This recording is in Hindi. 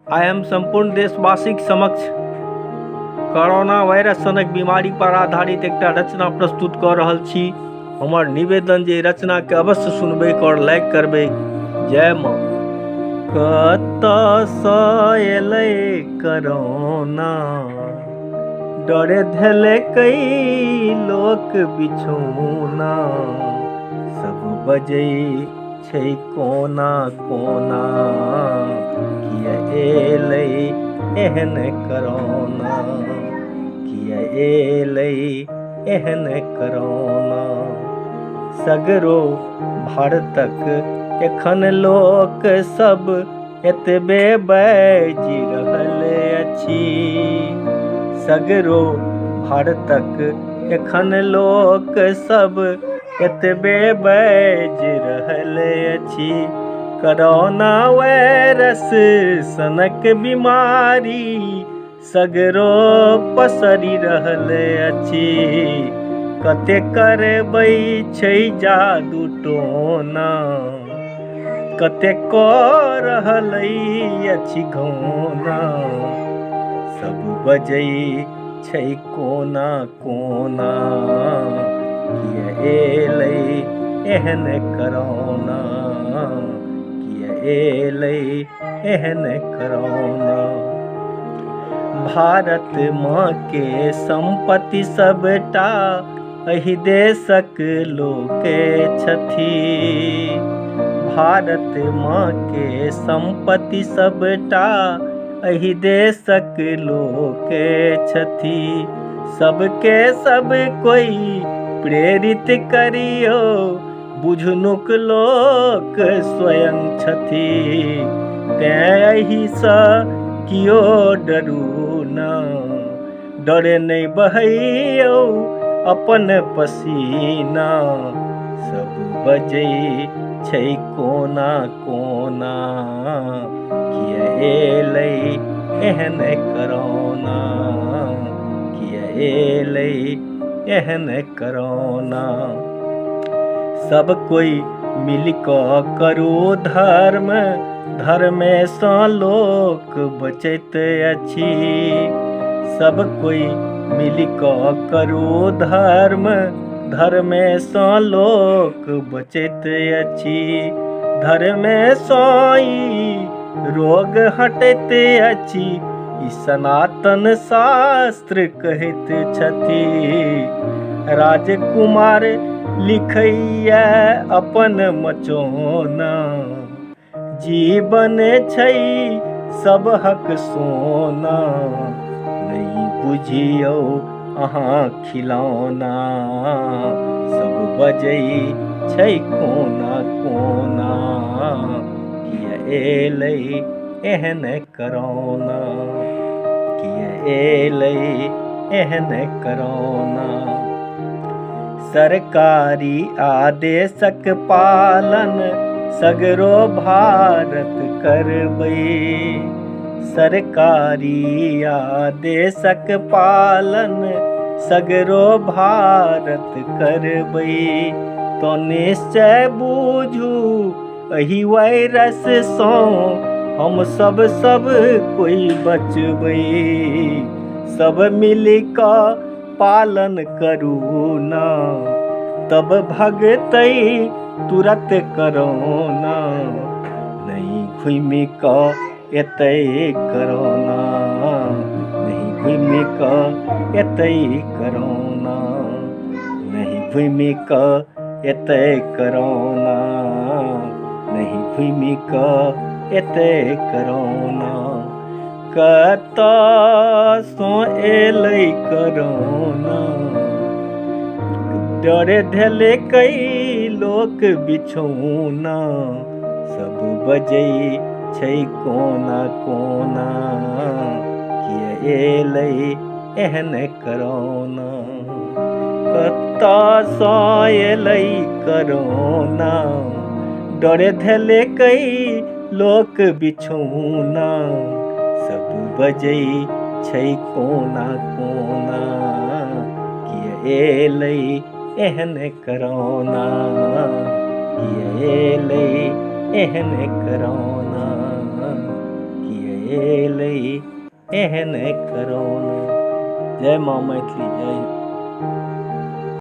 आइ हम संपूर्ण देशवासीक समक्ष कोरोना वायरस सनक बीमारी पर आधारित एकटा रचना प्रस्तुत कऽ रहल छी। हमर निवेदन जे रचना के अवश्य सुनबै और लाइक करबै। जय माँ। कतऽसँ एलै कोरोना, डरे धेलकै लोक बिछौना, सब बजै छै कोना कोना, किया एलै एहन कोरोना, किया एलै एहन कोरोना। सगरो भारतक एखन लोक सब एतबे बाजि रहल अछि। सगरो भारतक एखन लोक सब एतबे बाजि रहल अछि। कोरोना वायरस सनक बीमारी सगरो पसरि रहल अछि। कते करबै छै जादू टोना, कते कऽ रहल अछि घोना, सब बजै छै कोना कोना, किया एलै एहन कोरोना, किया एलै एहन कोरोना। भारत माँ के संपत्ति सबटा एहि देशक लोक छथि। भारत माँ के संपत्ति सबटा एहि देशक लोक छथि। सबके सब कोई प्रेरित करियो, बुझनुक लोक स्वयं छथि। तेँ एहिसँ कियो डरू ना, डर नहि बहैयौ अपन पसीना, सब बजै छै कोना कोना, किया एलै एहन कोरोना, किया एलै एहन कोरोना। सब कोई मिलिकऽ करू धर्म, धर्मेसँ लोक बचैत अछि। सब कोई मिलिकऽ करू धर्म, धर्मेसँ लोक बचैत अछि। धर्मेसँ ई रोग हटैत अछि, ई सनातन शास्त्र कहैत छथि। राजकुमार लिखैया अपन मचौना, जीवन छै सबहक सोना, नहीं बुझियौ अहाँ खिलौना, सब बजै छै कोना कोना, किया एलै एहन कोरोना, किया एलै एहन कोरोना। सरकारी आदेशक पालन सगरो भारत करबै। सरकारी आदेशक पालन सगरो भारत करबै। तो निश्चय बूझू एहि वायरससँ हम सब कोई बचबै। सब मिलिकऽ पालन करू ना, तब भगतै तुरत कोरोना। नहीं घुमिकऽ एतै कोरोना, नहीं घुमिकऽ एतै कोरोना, नहीं घुमिकऽ एतै कोरोना, नहीं घुमिकऽ एतै कोरोना। कतऽसँ एलै कोरोना, डरे धेलकै लोक बिछौना, सब बजै छै कोना कोना, किया एलै एहन कोरोना। कतऽसँ एलै कोरोना, डरे धेलकै लोक बिछौना, सब बजै छै कोना कोना, किया एलै एहन कोरोना, किया एलै एहन कोरोना, किया लई एहन करो। जय माँ मैथिली, जय।